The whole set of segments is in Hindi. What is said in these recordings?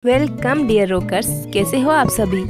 वेलकम डियर रोकर्स, कैसे हो आप सभी।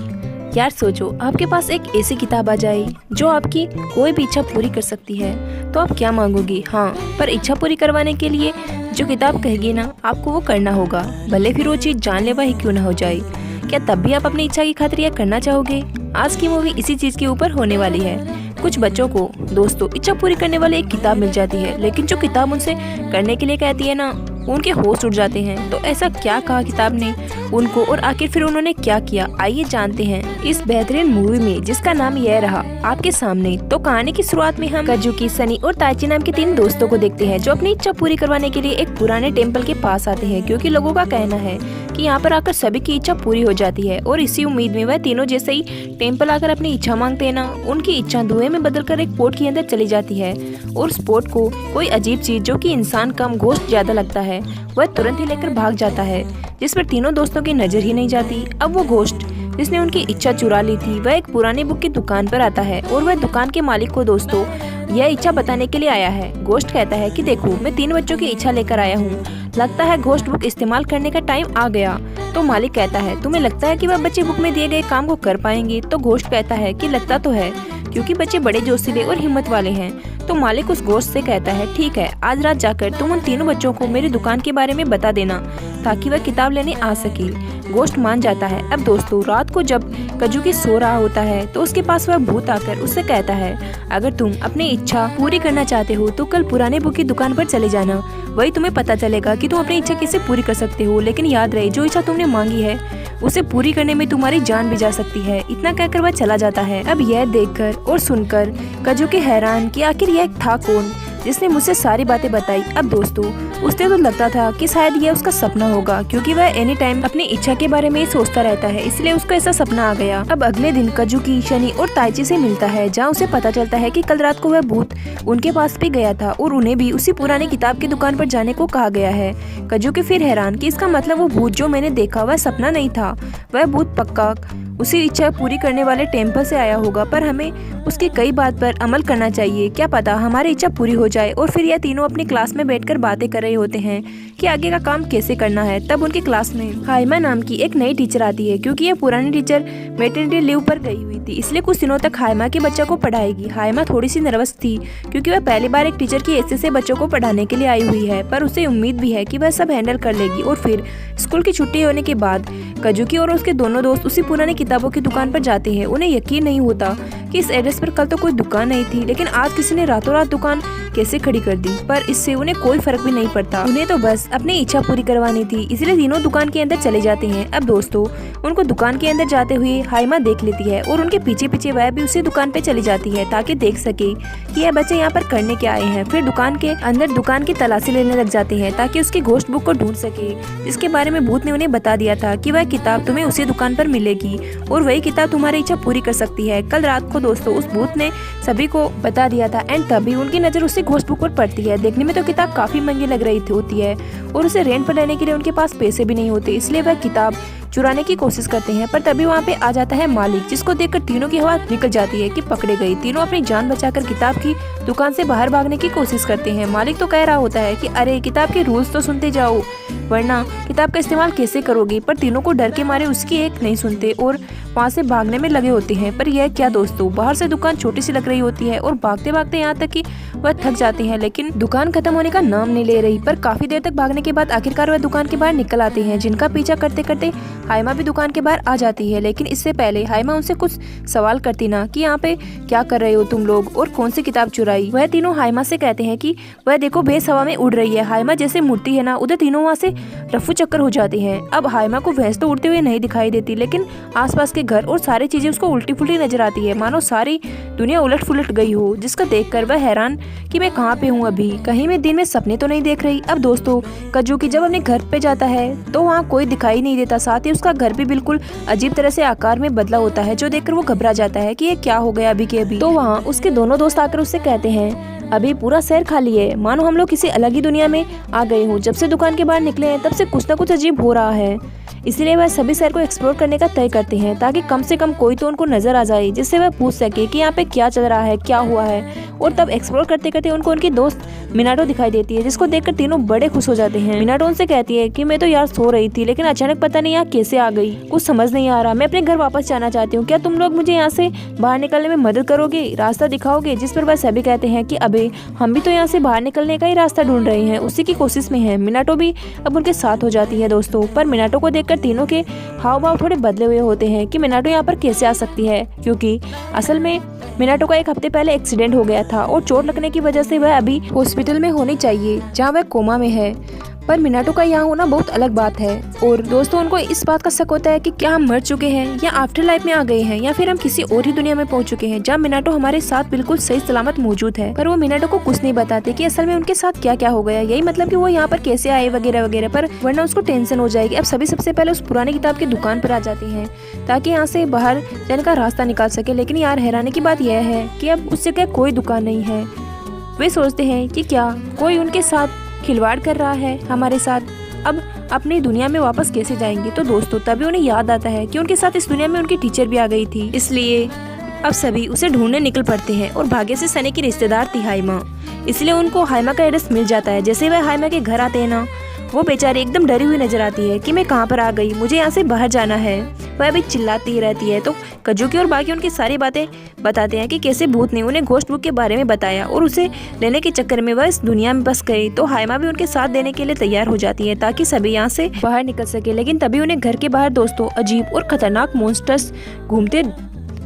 यार सोचो, आपके पास एक ऐसी किताब आ जाए जो आपकी कोई भी इच्छा पूरी कर सकती है, तो आप क्या मांगोगी। हाँ, पर इच्छा पूरी करवाने के लिए जो किताब कहेगी ना, आपको वो करना होगा, भले फिर वो चीज़ जानलेवा ही क्यों ना हो जाए। क्या तब भी आप अपनी इच्छा की खातिर यह करना चाहोगे। आज की मूवी इसी चीज़ के ऊपर होने वाली है। कुछ बच्चों को दोस्तों इच्छा पूरी करने वाली एक किताब मिल जाती है, लेकिन जो किताब उनसे करने के लिए कहती है ना, उनके होश उड़ जाते हैं। तो ऐसा क्या कहा किताब ने उनको, और आखिर फिर उन्होंने क्या किया, आइए जानते हैं इस बेहतरीन मूवी में जिसका नाम यह रहा आपके सामने। तो कहानी की शुरुआत में हम कजुकी, सनी और ताइची नाम के 3 दोस्तों को देखते हैं, जो अपनी इच्छा पूरी करवाने के लिए एक पुराने टेम्पल के पास आते हैं, क्योंकि लोगों का कहना है कि यहाँ पर आकर सभी की इच्छा पूरी हो जाती है। और इसी उम्मीद में वह तीनों जैसे ही टेम्पल आकर अपनी इच्छा मांगते हैं ना, उनकी इच्छा धुएं में बदलकर एक पोट के अंदर चली जाती है। और उस पोट को कोई अजीब चीज जो कि इंसान कम गोश्त ज्यादा लगता है, वह तुरंत ही लेकर भाग जाता है, जिस पर तीनों दोस्तों की नजर ही नहीं जाती। अब वो गोश्त जिसने उनकी इच्छा चुरा ली थी, वह एक पुरानी बुक की दुकान पर आता है, और वह दुकान के मालिक को दोस्तों यह इच्छा बताने के लिए आया है। गोश्त कहता है कि देखो, मैं 3 बच्चों की इच्छा लेकर आया हूँ, लगता है गोश्त बुक इस्तेमाल करने का टाइम आ गया। तो मालिक कहता है, तुम्हें लगता है कि वह बच्चे बुक में दिए गए काम को कर पाएंगे। तो गोश्त कहता है कि लगता तो है, क्योंकि बच्चे बड़े जोशीले और हिम्मत वाले हैं। तो मालिक उस गोश्त से कहता है, ठीक है, आज रात जाकर तुम उन 3 बच्चों को मेरी दुकान के बारे में बता देना, ताकि वह किताब लेने आ सके। गोश्त मान जाता है। अब दोस्तों, रात को जब कजुकी सो रहा होता है, तो उसके पास वह भूत आकर उससे कहता है, अगर तुम अपनी इच्छा पूरी करना चाहते हो तो कल पुराने बुक की दुकान पर चले जाना, वही तुम्हें पता चलेगा कि तुम अपनी इच्छा कैसे पूरी कर सकते हो। लेकिन याद रहे, जो इच्छा तुमने मांगी है उसे पूरी करने में तुम्हारी जान भी जा सकती है। इतना कहकर वह चला जाता है। अब यह देखकर और सुनकर कजुकी हैरान कि आखिर यह था कौन जिसने मुझसे सारी बातें बताई। अब दोस्तों, उसे तो लगता था कि शायद यह उसका सपना होगा, क्योंकि वह एनी टाइम अपनी इच्छा के बारे में ही सोचता रहता है, इसलिए उसको ऐसा सपना आ गया। अब अगले दिन कजुकी शनि और ताइची से मिलता है, जहाँ उसे पता चलता है कि कल रात को वह भूत उनके पास भी गया था, और उन्हें भी उसी पुरानी किताब की दुकान पर जाने को कहा गया है। कजुकी फिर हैरान कि इसका मतलब वो भूत जो मैंने देखा वह सपना नहीं था, वह भूत पक्का उसी इच्छा पूरी करने वाले टेम्पल से आया होगा। पर हमें उसकी कई बात पर अमल करना चाहिए, क्या पता हमारी इच्छा पूरी हो जाए। और फिर यह तीनों अपनी क्लास में बैठकर बातें कर रहे होते हैं कि आगे का काम कैसे करना है। तब उनकी क्लास में हाइमा नाम की एक नई टीचर आती है, क्योंकि यह पुरानी टीचर मैटरनिटी लीव पर गई हुई थी, इसलिए कुछ दिनों तक हाइमा के बच्चों को पढ़ाएगी। हाइमा थोड़ी सी नर्वस थी, क्योंकि वह पहली बार एक टीचर की हैसियत से बच्चों को पढ़ाने के लिए आई हुई है, पर उसे उम्मीद भी है कि वह सब हैंडल कर लेगी। और फिर स्कूल की छुट्टी होने के बाद कजुकी और उसके दोनों दोस्त उसी पुरानी किताबों की दुकान पर जाते हैं। उन्हें यकीन नहीं होता कि इस एड्रेस पर कल तो कोई दुकान नहीं थी, लेकिन आज किसी ने रातों रात दुकान कैसे खड़ी कर दी। पर इससे उन्हें कोई फर्क भी नहीं पड़ता, उन्हें तो बस अपनी इच्छा पूरी करवानी थी, इसलिए तीनों दुकान के अंदर चले जाते हैं। अब दोस्तों, उनको दुकान के अंदर जाते हुए हाइमा देख लेती है, और उनके पीछे पीछे वह भी उसी दुकान पे चली जाती है, ताकि देख सके कि यह बच्चे यहाँ पर करने क्या आए हैं। फिर दुकान के अंदर दुकान की तलाशी लेने लग जाते हैं, ताकि उसकी गोश्त बुक को ढूंढ सके, जिसके बारे में भूत ने उन्हें बता दिया था कि वह किताब तुम्हें उसी दुकान पर मिलेगी, और वही किताब तुम्हारी इच्छा पूरी कर सकती है। कल रात को दोस्तों उस भूत ने सभी को बता दिया था, एंड तभी उनकी नजर उसी गोश्त बुक पर पड़ती है। देखने में तो किताब काफी महंगी लग रही होती है, और उसे रेंट पर लेने के लिए उनके पास पैसे भी नहीं होते, इसलिए वह किताब चुराने की कोशिश करते हैं। पर तभी वहाँ पे आ जाता है मालिक, जिसको देखकर तीनों की हवा निकल जाती है कि पकड़े गई। तीनों अपनी जान बचाकर किताब की दुकान से बाहर भागने की कोशिश करते हैं। मालिक तो कह रहा होता है कि अरे, किताब के रूल्स तो सुनते जाओ, वरना किताब का इस्तेमाल कैसे करोगी। पर तीनों को डर के मारे उसकी एक नहीं सुनते, और वहाँ से भागने में लगे होते हैं। पर यह क्या दोस्तों, बाहर से दुकान छोटी सी लग रही होती है, और भागते भागते यहाँ तक कि वह थक जाते हैं, लेकिन दुकान खत्म होने का नाम नहीं ले रही। पर काफी देर तक भागने के बाद आखिरकार वह दुकान के बाहर निकल आते हैं, जिनका पीछा करते करते हाइमा भी दुकान के बाहर आ जाती है। लेकिन इससे पहले हाइमा उनसे कुछ सवाल करती ना, कि यहाँ पे क्या कर रहे हो तुम लोग, और कौन सी किताब चुराई। वह तीनों हाइमा से कहते हैं कि वह देखो, भैंस हवा में उड़ रही है। हाइमा जैसे मुड़ती है ना, उधर तीनों वहाँ से रफू चक्कर हो जाते हैं। अब हाइमा को भैंस तो उड़ते हुए नहीं दिखाई देती, लेकिन आसपास के घर और सारी चीजें उसको उल्टी फुल्टी नजर आती है, मानो सारी दुनिया उलट फुलट गई हो, जिसका देखकर वह हैरान कि मैं कहाँ पे हूँ अभी, कहीं मैं दिन में सपने तो नहीं देख रही। अब दोस्तों, कजुकी जब अपने घर पे जाता है तो वहाँ कोई दिखाई नहीं देता, साथ ही उसका घर भी बिल्कुल अजीब तरह से आकार में बदला होता है, जो देखकर वो घबरा जाता है कि ये क्या हो गया अभी के अभी। तो वहाँ उसके दोनों दोस्त आकर उससे कहते हैं अभी पूरा शहर खाली है, मानो हम लोग किसी अलग ही दुनिया में आ गए हो। जब से दुकान के बाहर निकले हैं तब से कुछ ना कुछ अजीब हो रहा है। इसीलिए वह सभी शहर को एक्सप्लोर करने का तय करते हैं ताकि कम से कम कोई तो उनको नजर आ जाए जिससे वह पूछ सके कि यहाँ पे क्या चल रहा है, क्या हुआ है। और तब एक्सप्लोर करते करते उनको उनकी दोस्त मिनाटो दिखाई देती है, जिसको देखकर तीनों बड़े खुश हो जाते हैं। मिनाटो उनसे कहती है कि मैं तो यार सो रही थी, लेकिन अचानक पता नहीं यहाँ कैसे आ गई, कुछ समझ नहीं आ रहा। मैं अपने घर वापस जाना चाहती हूँ, क्या तुम लोग मुझे यहाँ से बाहर निकलने में मदद करोगे, रास्ता दिखाओगे। जिस पर वह सभी कहते हैं कि अबे हम भी तो यहाँ से बाहर निकलने का ही रास्ता ढूंढ रहे हैं, उसी की कोशिश में है। मिनाटो भी अब उनके साथ हो जाती है दोस्तों। पर मिनाटो को देखकर तीनों के हाव भाव थोड़े बदले हुए होते हैं कि मिनाटो यहाँ पर कैसे आ सकती है, क्योंकि असल में मिनाटो का एक हफ्ते पहले एक्सीडेंट हो गया था और चोट लगने की वजह से वह अभी हॉस्पिटल में होनी चाहिए, जहाँ वह कोमा में है। पर मिनाटो का यहाँ होना बहुत अलग बात है। और दोस्तों उनको इस बात का शक होता है कि क्या हम मर चुके हैं या आफ्टर लाइफ में आ गए हैं, या फिर हम किसी और ही दुनिया में पहुंच चुके हैं जहाँ मिनाटो हमारे साथ बिल्कुल सही सलामत मौजूद है। पर वो मिनाटो को कुछ नहीं बताते कि असल में उनके साथ क्या क्या हो गया, यही मतलब कि वो यहाँ पर कैसे आए वगैरह वगैरह। पर वरना उसको टेंशन हो जाएगी। अब सभी सबसे पहले उस पुरानी किताब की दुकान पर आ जाती है ताकि यहाँ से बाहर जाने का रास्ता निकाल सके। लेकिन यार हैरानी की बात यह है कि अब उस जगह कोई दुकान नहीं है। वे सोचते हैं कि क्या कोई उनके साथ खिलवाड़ कर रहा है हमारे साथ, अब अपनी दुनिया में वापस कैसे जाएंगे। तो दोस्तों तभी उन्हें याद आता है कि उनके साथ इस दुनिया में उनकी टीचर भी आ गई थी। इसलिए अब सभी उसे ढूंढने निकल पड़ते हैं और भाग्य से सनी की रिश्तेदार थी हाइमा, इसलिए उनको हाइमा का एड्रेस मिल जाता है। जैसे वह हाइमा के घर आते हैं ना, वो बेचारी एकदम डरी हुई नजर आती है कि मैं कहाँ पर आ गई, मुझे यहाँ से बाहर जाना है। वह अभी चिल्लाती ही रहती है। तो कजुकी और बाकी उनकी सारी बातें बताते हैं कि कैसे भूत ने उन्हें घोस्ट बुक के बारे में बताया और उसे लेने के चक्कर में वह इस दुनिया में बस गई। तो हाइमा भी उनके साथ देने के लिए तैयार हो जाती है ताकि सभी यहाँ से बाहर निकल सके। लेकिन तभी उन्हें घर के बाहर दोस्तों अजीब और खतरनाक मॉन्स्टर्स घूमते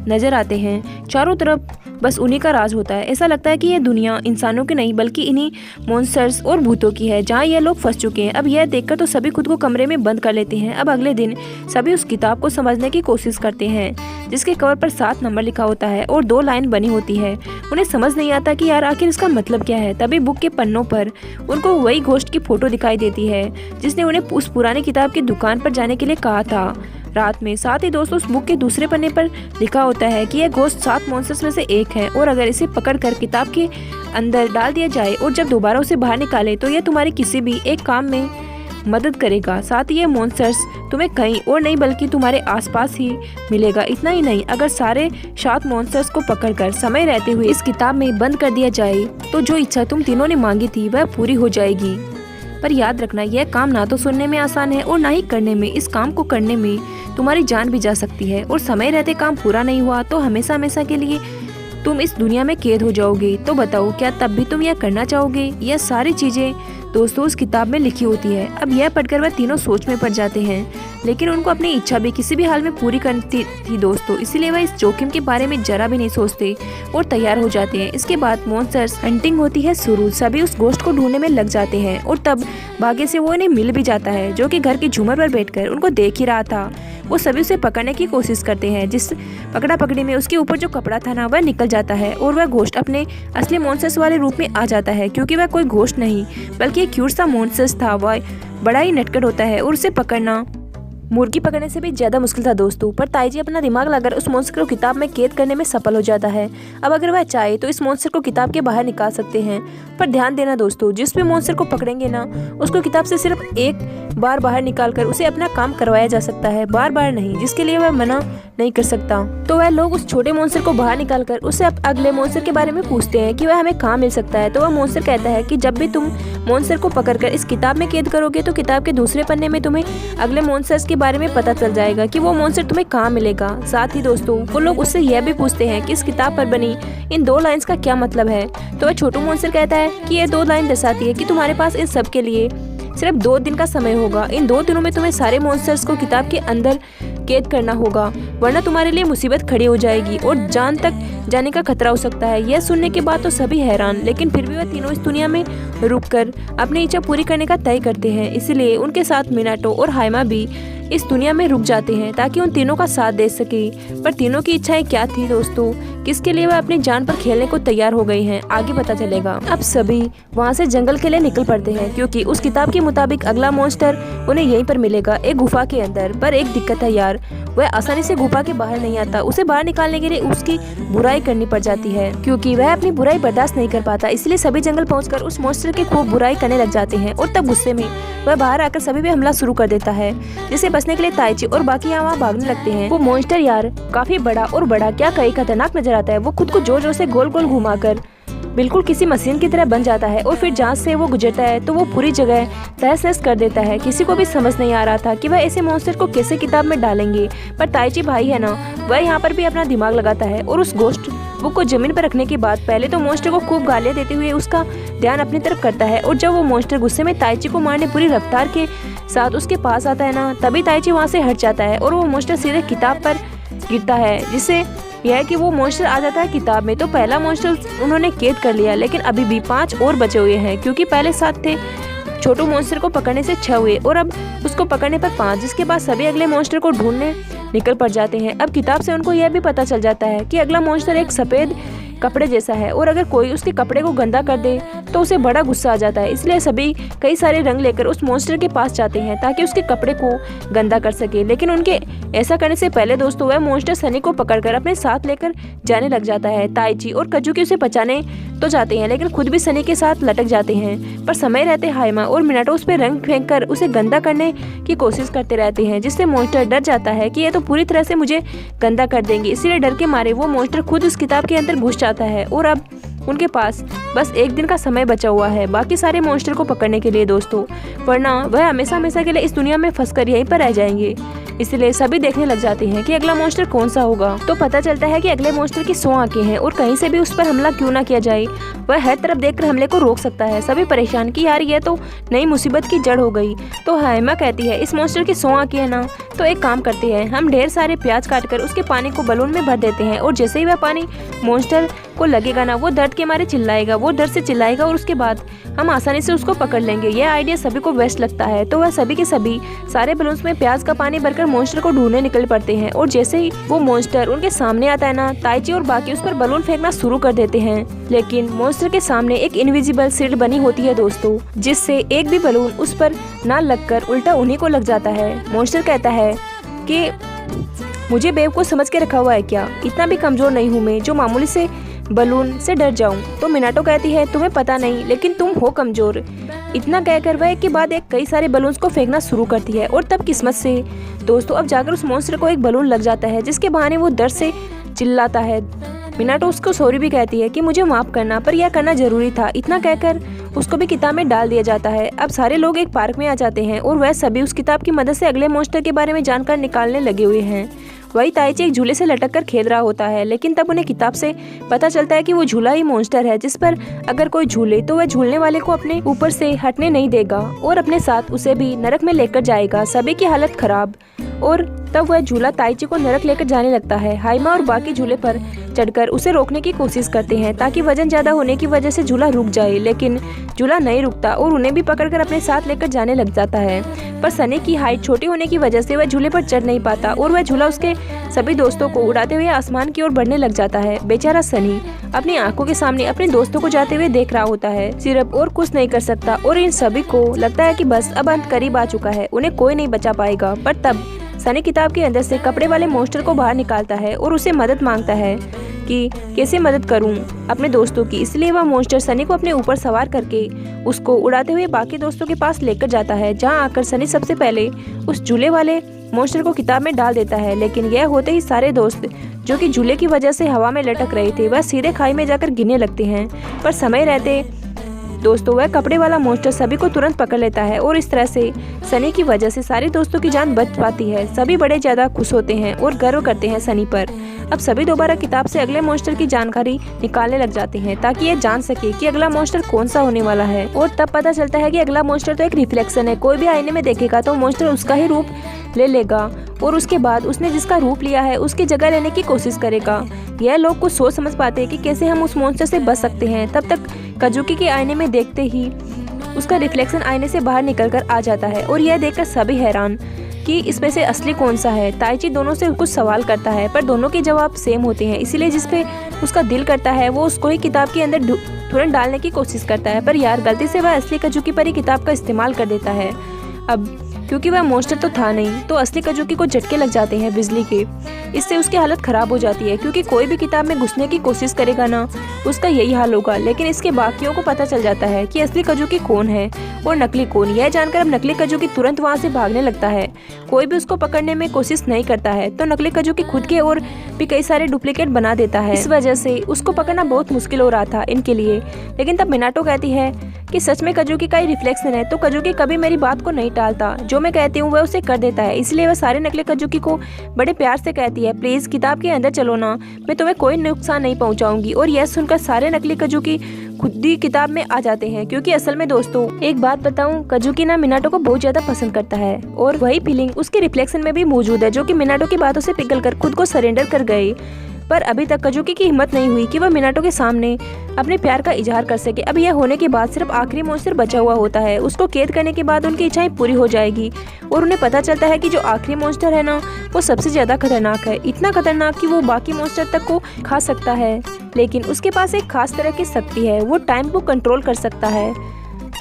नजर आते हैं। चारों तरफ बस उन्हीं का राज होता है। ऐसा लगता है कि ये दुनिया इंसानों की नहीं बल्कि इन्हीं मॉन्स्टर्स और भूतों की है जहाँ ये लोग फंस चुके हैं। अब यह देखकर तो सभी खुद को कमरे में बंद कर लेते हैं। अब अगले दिन सभी उस किताब को समझने की कोशिश करते हैं जिसके कवर पर 7 नंबर लिखा होता है और 2 लाइन बनी होती है। उन्हें समझ नहीं आता कि यार आखिर इसका मतलब क्या है। तभी बुक के पन्नों पर उनको वही घोस्ट की फोटो दिखाई देती है जिसने उन्हें उस पुरानी किताब की दुकान पर जाने के लिए कहा था रात में। साथ ही दोस्तों उस बुक के दूसरे पन्ने पर लिखा होता है कि यह घोस्ट 7 मॉन्स्टर्स में से एक है और अगर इसे पकड़कर किताब के अंदर डाल दिया जाए और जब दोबारा उसे बाहर निकाले तो यह तुम्हारे किसी भी एक काम में मदद करेगा। साथ ही ये मॉन्स्टर्स तुम्हें कहीं और नहीं बल्कि तुम्हारे आसपास ही मिलेगा। इतना ही नहीं, अगर सारे 7 मॉन्स्टर्स को पकड़कर समय रहते हुए इस किताब में बंद कर दिया जाए तो जो इच्छा तुम तीनों ने मांगी थी वह पूरी हो जाएगी। पर याद रखना, यह काम ना तो सुनने में आसान है और ना ही करने में। इस काम को करने में तुम्हारी जान भी जा सकती है और समय रहते काम पूरा नहीं हुआ तो हमेशा हमेशा के लिए तुम इस दुनिया में कैद हो जाओगे। तो बताओ क्या तब भी तुम यह करना चाहोगे? यह सारी चीजें दोस्तों उस किताब में लिखी होती है। अब यह पढ़कर वह तीनों सोच में पड़ जाते हैं, लेकिन उनको अपनी इच्छा भी किसी भी हाल में पूरी करनी थी दोस्तों, इसीलिए वह इस जोखिम के बारे में जरा भी नहीं सोचते और तैयार हो जाते हैं। इसके बाद मॉन्स्टर्स हंटिंग होती है शुरू। सभी उस घोस्ट को ढूंढने में लग जाते हैं और तब भाग्य से वो उन्हें मिल भी जाता है जो कि घर की झूमर पर बैठकर उनको देख ही रहा था। वो सभी उसे पकड़ने की कोशिश करते हैं। जिस पकड़ा पकड़ी में उसके ऊपर जो कपड़ा था ना वह निकल जाता है और वह घोस्ट अपने असली मॉन्स्टर्स वाले रूप में आ जाता है, क्योंकि वह कोई घोस्ट नहीं बल्कि एक क्यूट सा मॉन्स्टर्स था। वह बड़ा ही नटखट होता है और उसे पकड़ना मुर्गी पकड़ने से भी ज्यादा मुश्किल था दोस्तों। पर ताईजी अपना दिमाग लगाकर उस मॉन्स्टर को किताब में कैद करने में सफल हो जाता है। अब अगर वह चाहे तो इस मॉन्स्टर को किताब के बाहर निकाल सकते हैं। पर ध्यान देना दोस्तों, जिस भी मॉन्स्टर को पकड़ेंगे ना उसको किताब से सिर्फ एक बार बाहर निकालकर उसे अपना काम करवाया जा सकता है, बार बार नहीं, जिसके लिए वह मना नहीं कर सकता। तो वह लोग उस छोटे मॉन्स्टर को बाहर निकालकर उससे अगले मॉन्स्टर के बारे में पूछते हैं कि वह हमें कहाँ मिल सकता है। तो वह मॉन्स्टर कहता है कि जब भी तुम मॉन्स्टर को पकड़कर इस किताब में कैद करोगे तो किताब के दूसरे पन्ने में तुम्हें अगले मॉन्स्टर्स के बारे में पता चल जाएगा कि वो मॉन्स्टर तुम्हें कहाँ मिलेगा। साथ ही दोस्तों वो लोग उससे यह भी पूछते हैं कि इस किताब पर बनी इन 2 लाइन्स का क्या मतलब है। तो वह छोटू मॉन्स्टर कहता है कि ये 2 लाइन दर्शाती है कि तुम्हारे पास इन सब के लिए सिर्फ 2 दिन का समय होगा। इन 2 दिनों में तुम्हें सारे मॉन्स्टर्स को किताब के अंदर कैद करना होगा, वरना तुम्हारे लिए मुसीबत खड़ी हो जाएगी और जान तक जाने का खतरा हो सकता है। यह सुनने के बाद तो सभी हैरान, लेकिन फिर भी वह तीनों इस दुनिया में रुककर अपनी इच्छा पूरी करने का तय करते हैं। इसलिए उनके साथ मिनाटो और हाइमा भी इस दुनिया में रुक जाते हैं ताकि उन तीनों का साथ दे सके। पर तीनों की इच्छाएं क्या थी दोस्तों, किसके लिए वह अपनी जान पर खेलने को तैयार हो गई हैं, आगे पता चलेगा। अब सभी वहां से जंगल के लिए निकल पड़ते हैं क्योंकि उस किताब के मुताबिक अगला मॉन्स्टर उन्हें यहीं पर मिलेगा, एक गुफा के अंदर। पर एक दिक्कत है यार, अनुसार वह आसानी से गुफा के बाहर नहीं आता। उसे बाहर निकालने के लिए उसकी बुराई करनी पड़ जाती है, क्योंकि वह अपनी बुराई बर्दाश्त नहीं कर पाता। इसलिए सभी जंगल पहुंचकर उस मॉन्स्टर की खूब बुराई करने लग जाते हैं और तब गुस्से में वह बाहर आकर सभी पे हमला शुरू कर देता है, जिसे बचने के लिए ताइची और बाकी यहाँ भागने लगते हैं। वो मॉन्स्टर यार काफी बड़ा और बड़ा क्या कई खतरनाक नजर आता है। वो खुद को जोर जोर से गोल गोल घुमाकर बिल्कुल किसी मशीन की तरह बन जाता है और फिर जहाँ से वो गुजरता है तो वो पूरी जगह तहस नहस कर देता है। किसी को भी समझ नहीं आ रहा था कि वह ऐसे मॉन्स्टर को कैसे किताब में डालेंगे, पर ताइची भाई है ना, वह यहाँ पर भी अपना दिमाग लगाता है और उस गोश्त बुक को जमीन पर रखने के बाद पहले तो मॉन्स्टर को खूब गालियाँ देते हुए उसका ध्यान अपनी तरफ करता है। और जब वो मॉन्स्टर गुस्से में ताइची को मारने पूरी रफ्तार के साथ उसके पास आता है ना, तभी ताइची वहाँ से हट जाता है और वो मॉन्स्टर सीधे किताब पर गिरता है, जिससे यह है कि वो मॉन्स्टर आ जाता है किताब में। तो पहला मॉन्स्टर उन्होंने कैद कर लिया, लेकिन अभी भी 5 और बचे हुए हैं, क्योंकि पहले 7 थे। छोटू मॉन्स्टर को पकड़ने से 6 हुए और अब उसको पकड़ने पर 5, जिसके बाद सभी अगले मॉन्स्टर को ढूंढने निकल पड़ जाते हैं। अब किताब से उनको यह भी पता चल जाता है कि अगला मॉन्स्टर एक सफ़ेद कपड़े जैसा है और अगर कोई उसके कपड़े को गंदा कर दे तो उसे बड़ा गुस्सा आ जाता है। इसलिए सभी कई सारे रंग लेकर उस मॉन्स्टर के पास जाते हैं ताकि उसके कपड़े को गंदा कर सके। लेकिन उनके ऐसा करने से पहले दोस्तों वह मॉन्स्टर सनी को पकड़कर अपने साथ लेकर जाने लग जाता है। ताइची और कजुकी उसे बचाने तो जाते हैं, लेकिन खुद भी सनी के साथ लटक जाते हैं। पर समय रहते हाइमा और मिनाटो उस पर रंग फेंक कर उसे गंदा करने की कोशिश करते रहते हैं, जिससे मॉन्स्टर डर जाता है कि यह तो पूरी तरह से मुझे गंदा कर देंगे। इसीलिए डर के मारे वो मॉन्स्टर खुद उस किताब के अंदर घुस जाता है और अब उनके पास बस 1 दिन का समय बचा हुआ है बाकी सारे मॉन्स्टर को पकड़ने के लिए दोस्तों, वरना वह हमेशा हमेशा के लिए इस दुनिया में फंसकर यहीं पर रह जाएंगे। इसलिए सभी देखने लग जाते हैं कि अगला मॉन्स्टर कौन सा होगा। तो पता चलता है कि अगले मॉन्स्टर की 100 आंखें हैं और कहीं से भी उस पर हमला क्यों ना किया जाए, वह हर तरफ देखकर हमले को रोक सकता है। सभी परेशान कि यार ये तो नई मुसीबत की जड़ हो गई। तो हाइमा कहती है इस मॉन्स्टर की 100 आंखें है ना, तो एक काम करते हैं, हम ढेर सारे प्याज काटकर उसके पानी को बलून में भर देते हैं और जैसे ही वह पानी मॉन्स्टर को लगेगा ना, वो दर्द के मारे चिल्लाएगा, वो डर से चिल्लाएगा और उसके बाद हम आसानी से उसको पकड़ लेंगे। यह आइडिया सभी को बेस्ट लगता है। तो वह सभी के सभी सारे बलून्स में प्याज का पानी भरकर मॉन्स्टर को ढूंढने निकल पड़ते हैं और जैसे ही वो मॉन्स्टर उनके सामने आता है ना, ताइची और बाकी उस पर बलून फेंकना शुरू कर देते हैं। लेकिन मॉन्स्टर के सामने एक इनविजिबल शील्ड बनी होती है दोस्तों, जिससे एक भी बलून उस पर ना लगकर उल्टा उन्हीं को लग जाता है। मॉन्स्टर कहता है कि मुझे बेवकूफ समझ के रखा हुआ है क्या, इतना भी कमजोर नहीं हूँ मैं जो मामूली से बलून से डर जाऊं। तो मिनाटो कहती है तुम्हें पता नहीं, लेकिन तुम हो कमजोर। इतना कहकर वह एक के बाद एक कई सारे बलून्स को फेंकना शुरू करती है और तब किस्मत से दोस्तों अब जाकर उस मॉन्स्टर को एक बलून लग जाता है, जिसके बहाने वो डर से चिल्लाता है। मिनाटो उसको सॉरी भी कहती है कि मुझे माफ करना, पर यह करना जरूरी था। इतना कहकर उसको भी किताब में डाल दिया जाता है। अब सारे लोग एक पार्क में आ जाते हैं और वह सभी उस किताब की मदद से अगले मॉन्स्टर के बारे में जानकर निकालने लगे हुए हैं। वही ताइची एक झूले से लटक कर खेल रहा होता है, लेकिन तब उन्हें किताब से पता चलता है कि वो झूला ही मॉन्स्टर है, जिस पर अगर कोई झूले तो वह झूलने वाले को अपने ऊपर से हटने नहीं देगा और अपने साथ उसे भी नरक में लेकर जाएगा। सभी की हालत खराब और तब वह झूला ताइची को नरक लेकर जाने लगता है। हाइमा और बाकी झूले पर चढ़कर उसे रोकने की कोशिश करते हैं ताकि वजन ज्यादा होने की वजह से झूला रुक जाए, लेकिन झूला नहीं रुकता और उन्हें भी पकड़कर अपने साथ लेकर जाने लग जाता है। पर सनी की हाइट छोटी होने की वजह से वह झूले पर चढ़ नहीं पाता और वह झूला उसके सभी दोस्तों को उड़ाते हुए आसमान की ओर बढ़ने लग जाता है। बेचारा सनी अपनी आंखों के सामने अपने दोस्तों को जाते हुए देख रहा होता है, सिर्फ और कुछ नहीं कर सकता और इन सभी को लगता है कि बस अब अंत करीब आ चुका है, उन्हें कोई नहीं बचा पाएगा। पर तब सनी किताब के अंदर से कपड़े वाले मॉन्स्टर को बाहर निकालता है और उसे मदद मांगता है कि कैसे मदद करूं अपने दोस्तों की। इसलिए वह मॉन्स्टर सनी को अपने ऊपर सवार करके उसको उड़ाते हुए बाकी दोस्तों के पास लेकर जाता है, जहां आकर सनी सबसे पहले उस झूले वाले मॉन्स्टर को किताब में डाल देता है। लेकिन यह होते ही सारे दोस्त जो कि झूले की वजह से हवा में लटक रहे थे वह सीधे खाई में जाकर गिरने लगते हैं। पर समय रहते दोस्तों वह कपड़े वाला मॉन्स्टर सभी को तुरंत पकड़ लेता है और इस तरह से सनी की वजह से सारे दोस्तों की जान बच पाती है। सभी बड़े ज्यादा खुश होते हैं और गर्व करते हैं सनी पर। अब सभी दोबारा किताब से अगले मॉन्स्टर की जानकारी निकालने लग जाते हैं ताकि ये जान सके कि अगला मॉन्स्टर कौन सा होने वाला है। और तब पता चलता है कि अगला मॉन्स्टर तो एक रिफ्लेक्शन है, कोई भी आईने में देखेगा तो मॉन्स्टर उसका ही रूप ले लेगा और उसके बाद उसने जिसका रूप लिया है उसकी जगह लेने की कोशिश करेगा। यह लोग कुछ सोच समझ पाते हैं कि कैसे हम उस मॉन्स्टर से बच सकते हैं। तब तक कजुकी के आईने में देखते ही उसका रिफ्लेक्शन आईने से बाहर निकलकर आ जाता है और यह देखकर सभी हैरान कि इसमें से असली कौन सा है। ताइची दोनों से कुछ सवाल करता है पर दोनों के जवाब सेम होते हैं, इसीलिए जिस पे उसका दिल करता है वो उसको ही किताब के अंदर तुरंत डालने की कोशिश करता है। पर यार गलती से वह असली कजुकी पर ही किताब का इस्तेमाल कर देता है। अब क्योंकि वह मॉन्स्टर तो था नहीं। तो असली कजूकी को झटके लग जाते हैं बिजली के। इससे उसकी हालत खराब हो जाती है, क्योंकि कोई भी किताब में घुसने की कोशिश करेगा ना, उसका यही हाल होगा। लेकिन इसके बाकियों को पता चल जाता है कि असली कजूकी कौन है और नकली कौन। यह जानकर अब नकली कजूकी तुरंत वहाँ से भागने लगता है। कोई भी उसको पकड़ने में कोशिश नहीं करता है। तो नकली कजूकी खुद के और भी कई सारे डुप्लीकेट बना देता है। इस वजह से उसको पकड़ना बहुत मुश्किल हो रहा था इनके लिए। लेकिन तब मिनाटो कहती है कि सच में कजूकी का ही रिफ्लेक्शन है। तो कजूकी कभी मेरी बात को नहीं टालता, जो मैं कहती हूँ वह उसे कर देता है। इसलिए वह सारे नकली कजूकी को बड़े प्यार से कहती है, प्लीज किताब के अंदर चलो ना, मैं तुम्हें कोई नुकसान नहीं पहुंचाऊंगी। और यह सुनकर सारे नकली कजूकी खुद ही किताब में आ जाते हैं। क्योंकि असल में दोस्तों एक बात बताऊं, कजूकी ना मिनाटो को बहुत ज्यादा पसंद करता है और वही फीलिंग उसके रिफ्लेक्शन में भी मौजूद है, जो कि मिनाटो की बातों से पिघलकर खुद को सरेंडर कर गए। पर अभी तक कजूकी की हिम्मत नहीं हुई कि वह मिनाटो के सामने अपने प्यार का इजहार कर सके। अब यह होने के बाद सिर्फ आखिरी मॉन्स्टर बचा हुआ होता है। उसको कैद करने के बाद उनकी इच्छाएं पूरी हो जाएगी और उन्हें पता चलता है कि जो आखिरी मॉन्स्टर है ना, वो सबसे ज्यादा खतरनाक है। इतना खतरनाक कि वो बाकी मॉन्स्टर तक को खा सकता है। लेकिन उसके पास एक खास तरह की शक्ति है, वो टाइम को कंट्रोल कर सकता है।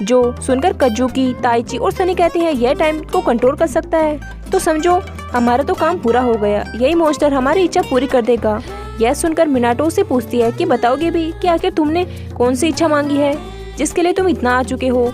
जो सुनकर कजूकी, ताइची और सनी कहते हैं यह टाइम को कंट्रोल कर सकता है, तो समझो हमारा तो काम पूरा हो गया, यही मॉन्स्टर हमारी इच्छा पूरी कर देगा। यह सुनकर मिनाटो से पूछती है कि बताओगे भी कि आखिर तुमने कौन सी इच्छा मांगी है जिसके लिए तुम इतना आ चुके हो,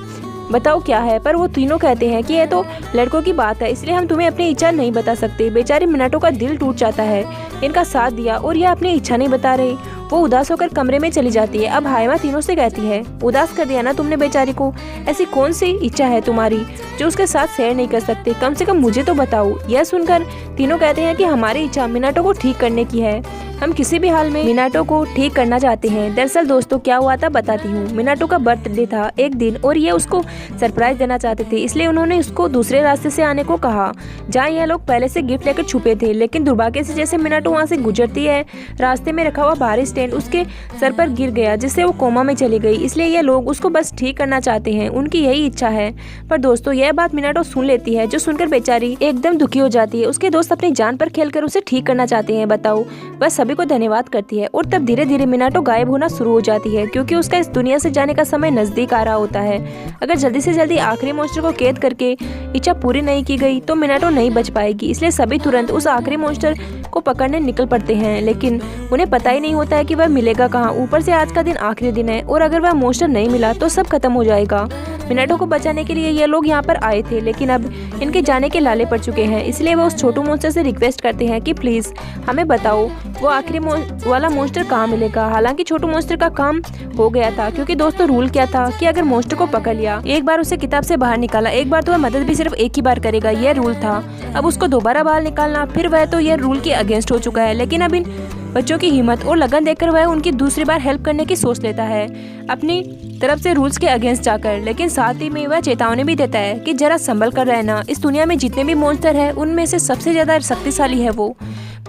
बताओ क्या है। पर वो तीनों कहते हैं कि यह तो लड़कों की बात है, इसलिए हम तुम्हें अपनी इच्छा नहीं बता सकते। बेचारी मिनाटो का दिल टूट जाता है इनका साथ दिया और यह अपनी इच्छा नहीं बता रही। वो उदास होकर कमरे में चली जाती है। अब हायमा तीनों से कहती है, उदास कर दिया ना तुमने बेचारी को, ऐसी कौन सी इच्छा है तुम्हारी जो उसके साथ शेयर नहीं कर सकते, कम से कम मुझे तो बताओ। यह सुनकर तीनों कहते हैं कि हमारी इच्छा मिनाटो को ठीक करने की है, हम किसी भी हाल में मिनाटो को ठीक करना चाहते हैं। दरअसल दोस्तों क्या हुआ था बताती हूँ। मिनाटो का बर्थडे था एक दिन और ये उसको सरप्राइज देना चाहते थे, इसलिए उन्होंने उसको दूसरे रास्ते से आने को कहा जहाँ यह लोग पहले से गिफ्ट लेकर छुपे थे। लेकिन दुर्भाग्य से जैसे मिनाटो वहाँ से गुजरती है, रास्ते में रखा हुआ भारी स्टैंड उसके सर पर गिर गया, जिससे वो कोमा में चली गई। इसलिए ये लोग उसको बस ठीक करना चाहते हैं, उनकी यही इच्छा है। पर दोस्तों यह बात मिनाटो सुन लेती है, जो सुनकर बेचारी एकदम दुखी हो जाती है। उसके दोस्त अपनी जान पर खेलकर उसे ठीक करना चाहते हैं, बताओ। वह सभी को धन्यवाद करती है और तब धीरे धीरे मिनाटो गायब होना शुरू हो जाती है, क्योंकि उसका इस दुनिया से जाने का समय नजदीक आ रहा होता है। अगर जल्दी से जल्दी आखिरी मॉन्स्टर को कैद करके इच्छा पूरी नहीं की गई तो मिनाटो नहीं बच पाएगी। इसलिए सभी तुरंत उस आखिरी मॉन्स्टर को पकड़ने निकल पड़ते हैं, लेकिन उन्हें पता ही नहीं होता है कि वह मिलेगा कहाँ। ऊपर से आज का दिन आखिरी दिन है और अगर वह मॉन्स्टर नहीं मिला तो सब खत्म हो जाएगा। मिनाटो को बचाने के लिए ये लोग यहाँ पर आए थे, लेकिन अब इनके जाने के लाले पड़ चुके हैं। इसलिए वो उस छोटू मॉन्स्टर से रिक्वेस्ट करते हैं कि प्लीज हमें बताओ वो आखिरी वाला मॉन्स्टर कहाँ मिलेगा। हालांकि छोटू मॉन्स्टर का काम हो गया था, क्योंकि दोस्तों रूल क्या था कि अगर मॉन्स्टर को पकड़ लिया, एक बार उसे किताब से बाहर निकाला, एक बार तो वह मदद भी सिर्फ एक ही बार करेगा, यह रूल था। अब उसको दोबारा बाहर निकालना, फिर वह तो यह रूल के अगेंस्ट हो चुका है। लेकिन अब इन बच्चों की हिम्मत और लगन देखकर वह उनकी दूसरी बार हेल्प करने की सोच लेता है अपनी तरफ से रूल्स के अगेंस्ट जाकर। लेकिन साथ ही में वह चेतावनी भी देता है कि जरा संभल कर रहना, इस दुनिया में जितने भी मॉन्स्टर है उनमें से सबसे ज्यादा शक्तिशाली है वो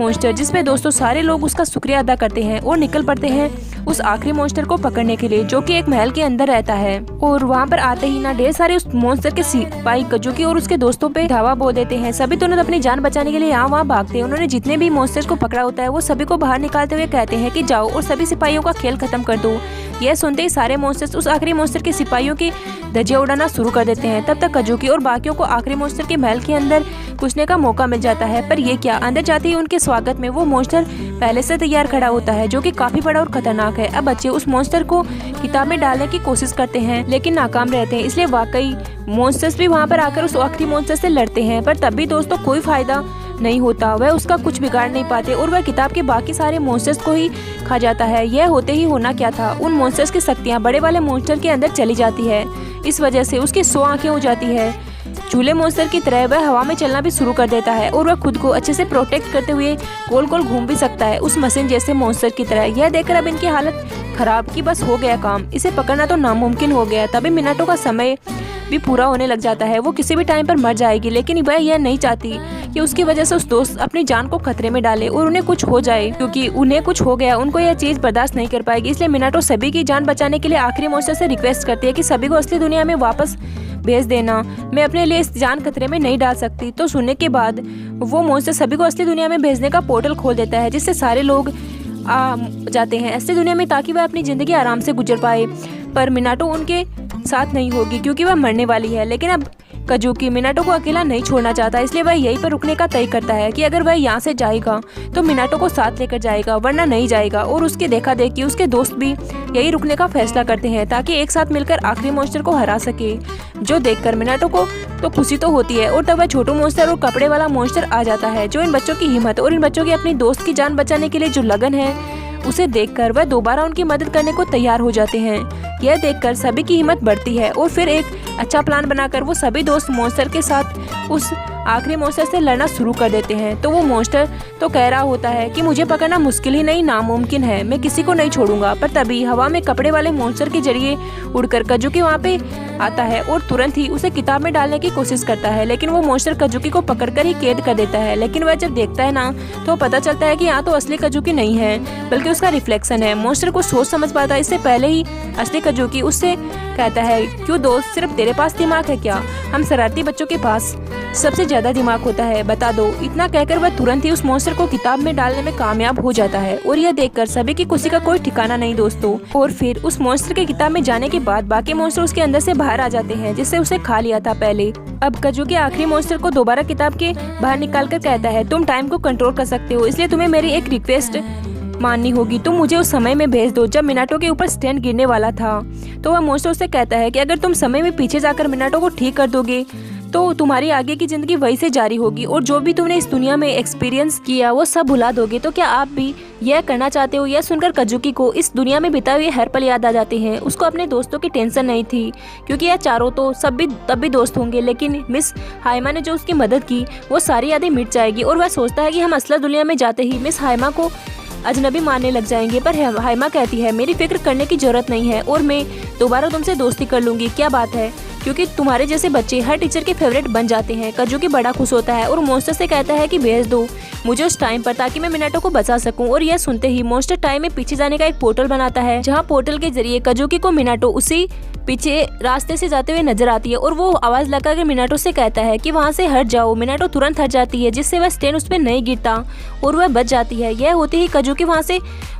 मॉन्स्टर, जिसमें दोस्तों सारे लोग उसका शुक्रिया अदा करते हैं और निकल पड़ते हैं उस आखिरी मॉन्स्टर को पकड़ने के लिए, जो कि एक महल के अंदर रहता है। और वहाँ पर आते ही ना ढेर सारे उस मॉन्स्टर के सिपाही कजूकी और उसके दोस्तों पे धावा बोल देते हैं। सभी तुरंत अपनी जान बचाने के लिए यहाँ वहाँ भागते हैं। उन्होंने जितने भी मॉन्स्टर को पकड़ा होता है वो सभी को बाहर निकालते हुए कहते हैं कि जाओ और सभी सिपाहियों का खेल खत्म कर दो। यह सुनते ही सारे मॉन्स्टर्स उस आखिरी मॉन्स्टर के सिपाहियों की धज्जियां उड़ाना शुरू कर देते हैं। तब तक कजूकी और बाकियों को आखिरी मॉन्स्टर के महल के अंदर घुसने का मौका मिल जाता है। पर ये क्या, अंदर जाते ही उनके स्वागत में वो मॉन्स्टर पहले से तैयार खड़ा होता है, जो कि काफी बड़ा और खतरनाक है। अब बच्चे उस मॉन्स्टर को किताब में डालने की कोशिश करते हैं, लेकिन नाकाम रहते हैं। इसलिए वाकई मॉन्स्टर्स भी वहाँ पर आकर उस आखिरी मॉन्स्टर से लड़ते हैं, पर तब भी दोस्तों कोई फायदा नहीं होता। वह उसका कुछ बिगाड़ नहीं पाते और वह किताब के बाकी सारे मॉन्स्टर्स को ही खा जाता है। यह होते ही होना क्या था, उन मॉन्स्टर्स की शक्तियाँ बड़े वाले मॉन्स्टर के अंदर चली जाती है। इस वजह से उसकी 100 आंखें हो जाती है। चूल्हे मॉन्स्टर की तरह वह हवा में चलना भी शुरू कर देता है और वह खुद को अच्छे से प्रोटेक्ट करते हुए गोल गोल घूम भी सकता है उस मशीन जैसे मॉन्स्टर की तरह। यह देखकर अब इनकी हालत खराब कि बस हो गया काम, इसे पकड़ना तो नामुमकिन हो गया। तभी मिनटों का समय भी पूरा होने लग जाता है, वो किसी भी टाइम पर मर जाएगी। लेकिन वह यह नहीं चाहती कि उसकी वजह से उस दोस्त अपनी जान को खतरे में डाले और उन्हें कुछ हो जाए, क्योंकि उन्हें कुछ हो गया उनको यह चीज बर्दाश्त नहीं कर पाएगी। इसलिए मिनाटो सभी की जान बचाने के लिए आखिरी मॉन्स्टर से रिक्वेस्ट करती है कि सभी को असली दुनिया में वापस भेज देना, मैं अपने लिए इस जान खतरे में नहीं डाल सकती। तो सुनने के बाद वो मॉन्स्टर सभी को असली दुनिया में भेजने का पोर्टल खोल देता है, जिससे सारे लोग आ जाते हैं असली दुनिया में, ताकि वह अपनी जिंदगी आराम से गुजर पाए। पर मिनाटो उनके साथ नहीं होगी क्योंकि वह मरने वाली है। लेकिन अब कजुकी मिनाटो को अकेला नहीं छोड़ना चाहता, इसलिए वह यहीं पर रुकने का तय करता है कि अगर वह यहाँ से जाएगा तो मिनाटो को साथ लेकर जाएगा, वरना नहीं जाएगा। और उसके देखा देखी उसके दोस्त भी यही रुकने का फैसला करते हैं ताकि एक साथ मिलकर आखिरी मॉन्स्टर को हरा सके। जो देखकर मिनाटो को तो खुशी तो होती है, और तब वह छोटू मॉन्स्टर और कपड़े वाला मॉन्स्टर आ जाता है, जो इन बच्चों की हिम्मत और इन बच्चों की अपनी दोस्त की जान बचाने के लिए जो लगन है उसे देखकर वह दोबारा उनकी मदद करने को तैयार हो जाते हैं। यह देखकर सभी की हिम्मत बढ़ती है और फिर एक अच्छा प्लान बनाकर वो सभी दोस्त मॉन्स्टर के साथ उस आखिरी मॉन्स्टर से लड़ना शुरू कर देते हैं। तो वो मॉन्स्टर तो कह रहा होता है कि मुझे पकड़ना मुश्किल ही नहीं नामुमकिन है, मैं किसी को नहीं छोड़ूंगा। पर तभी हवा में कपड़े वाले मॉन्स्टर के जरिए उड़कर कजुकी वहाँ पे आता है और तुरंत ही उसे किताब में डालने की कोशिश करता है, लेकिन वो मॉन्स्टर कजुकी को पकड़कर ही कैद कर देता है। लेकिन वह जब देखता है ना तो पता चलता है कि यहाँ तो असली कजुकी नहीं है बल्कि उसका रिफ्लेक्शन है। मॉन्स्टर को सोच समझ पाता है इससे पहले ही असली कजुकी उससे कहता है, क्यों दोस्त, सिर्फ तेरे पास दिमाग है क्या? हम शरारती बच्चों के पास सबसे ज्यादा दिमाग होता है, बता दो। इतना कहकर वह तुरंत ही उस मॉन्स्टर को किताब में डालने में कामयाब हो जाता है। और यह देखकर सभी की खुशी का कोई ठिकाना नहीं दोस्तों। और फिर उस मॉन्स्टर के किताब में जाने के बाद बाकी मॉन्स्टर उसके अंदर से बाहर आ जाते हैं, जिससे उसे खा लिया था पहले। अब कजुकी आखिरी मॉन्स्टर को दोबारा किताब के बाहर निकाल कर कहता है, तुम टाइम को कंट्रोल कर सकते हो, इसलिए तुम्हें मेरी एक रिक्वेस्ट माननी होगी। तुम मुझे उस समय में भेज दो जब मिनाटो के ऊपर स्टैंड गिरने वाला था। तो वह मॉन्स्टर उससे कहता है कि अगर तुम समय में पीछे जाकर मिनाटो को ठीक कर दोगे तो तुम्हारी आगे की जिंदगी वही से जारी होगी, और जो भी तुमने इस दुनिया में एक्सपीरियंस किया वो सब भुला दोगे। तो क्या आप भी यह करना चाहते हो? यह सुनकर कजुकी को इस दुनिया में बिताए हुए हर पल याद आ जाते हैं। उसको अपने दोस्तों की टेंशन नहीं थी, क्योंकि यह चारों तो सब भी तब भी दोस्त होंगे, लेकिन मिस हाइमा ने जो उसकी मदद की वो सारी यादें मिट जाएगी। और वह सोचता है कि हम असली दुनिया में जाते ही मिस हाइमा को अजनबी मानने लग जाएंगे। पर हाइमा कहती है, मेरी फिक्र करने की जरूरत नहीं है और मैं दोबारा तुमसे दोस्ती कर लूंगी। क्या बात है, क्योंकि तुम्हारे जैसे बच्चे हर टीचर के फेवरेट बन जाते हैं। कजुकी बड़ा खुश होता है और मॉन्स्टर से कहता है कि भेज दो मुझे उस टाइम पर ताकि मैं मिनाटो को बचा सकूं। और यह सुनते ही मॉन्स्टर टाइम में पीछे जाने का एक पोर्टल बनाता है, जहां पोर्टल के जरिए कजुकी को मिनाटो उसी पीछे रास्ते से जाते हुए नजर आती है। और वो आवाज लगाकर मिनाटो से कहता है कि वहाँ से हट जाओ। मिनाटो तुरंत हट जाती है, जिससे वह स्टैंड उस पर नहीं गिरता और वह बच जाती है। यह होते ही कजुकी वहाँ से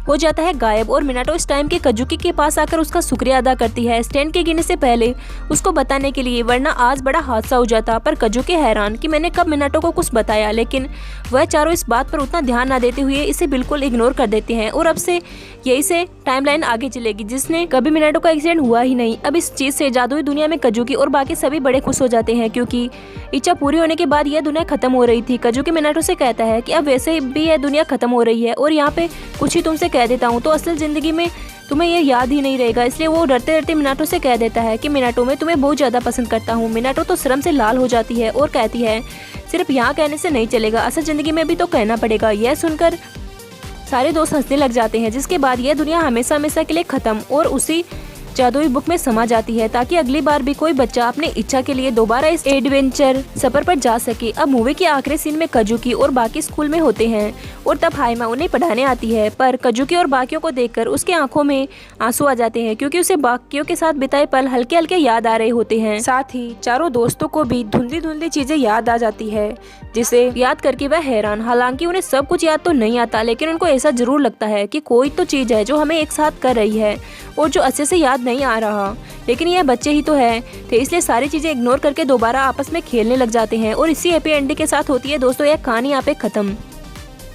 हो जाता है गायब, और मिनाटो इस टाइम के कजुकी के पास आकर उसका शुक्रिया अदा करती है स्टैंड के गिरने से पहले उसको बताने के लिए, वरना आज बड़ा हादसा हो जाता। पर कजुकी हैरान कि मैंने कब मिनाटो को कुछ बताया, लेकिन वह चारों इस बात पर उतना ध्यान न देते हुए इसे बिल्कुल इग्नोर कर देते हैं। और अब से यही से टाइमलाइन आगे चलेगी, जिसने कभी मिनाटो का एक्सीडेंट हुआ ही नहीं। अब इस चीज से जादुई दुनिया में कजुकी और बाकी सभी बड़े खुश हो जाते हैं, क्योंकि इच्छा पूरी होने के बाद यह दुनिया खत्म हो रही थी। कजुकी मिनाटो से कहता है कि अब वैसे भी यह दुनिया खत्म हो रही है और यहाँ पे कुछ ही तुमसे कह देता हूँ तो असल जिंदगी में तुम्हें यह याद ही नहीं रहेगा। इसलिए वो डरते डरते मिनाटो से कह देता है कि मिनाटो, मैं तुम्हें बहुत ज्यादा पसंद करता हूँ। मिनाटो तो शर्म से लाल हो जाती है और कहती है, सिर्फ यहाँ कहने से नहीं चलेगा, असल जिंदगी में भी तो कहना पड़ेगा। यह सुनकर सारे दोस्त हंसने लग जाते हैं, जिसके बाद यह दुनिया हमेशा हमेशा के लिए खत्म और उसी जादुई बुक में समा जाती है, ताकि अगली बार भी कोई बच्चा अपने इच्छा के लिए दोबारा इस एडवेंचर सफर पर जा सके। अब मूवी के आखिरी सीन में कजुकी और बाकी स्कूल में होते हैं और तब हाइमा उन्हें पढ़ाने आती है। पर कजुकी और बाकियों को देखकर उसके आंखों में आंसू आ जाते हैं, क्योंकि उसे बाकियों के साथ बिताए पल हल्के हल्के याद आ रहे होते हैं। साथ ही चारों दोस्तों को भी धुंधली धुंधली चीजें याद आ जाती है, जिसे याद करके वह हैरान। हालांकि उन्हें सब कुछ याद तो नहीं आता, लेकिन उनको ऐसा जरूर लगता है कि कोई तो चीज है जो हमें एक साथ कर रही है और जो अच्छे से याद नहीं आ रहा। लेकिन यह बच्चे ही तो है थे, इसलिए सारी चीजें इग्नोर करके दोबारा आपस में खेलने लग जाते हैं। और इसी हैप्पी एंडिंग के साथ होती है दोस्तों यह कहानी यहाँ पे खत्म।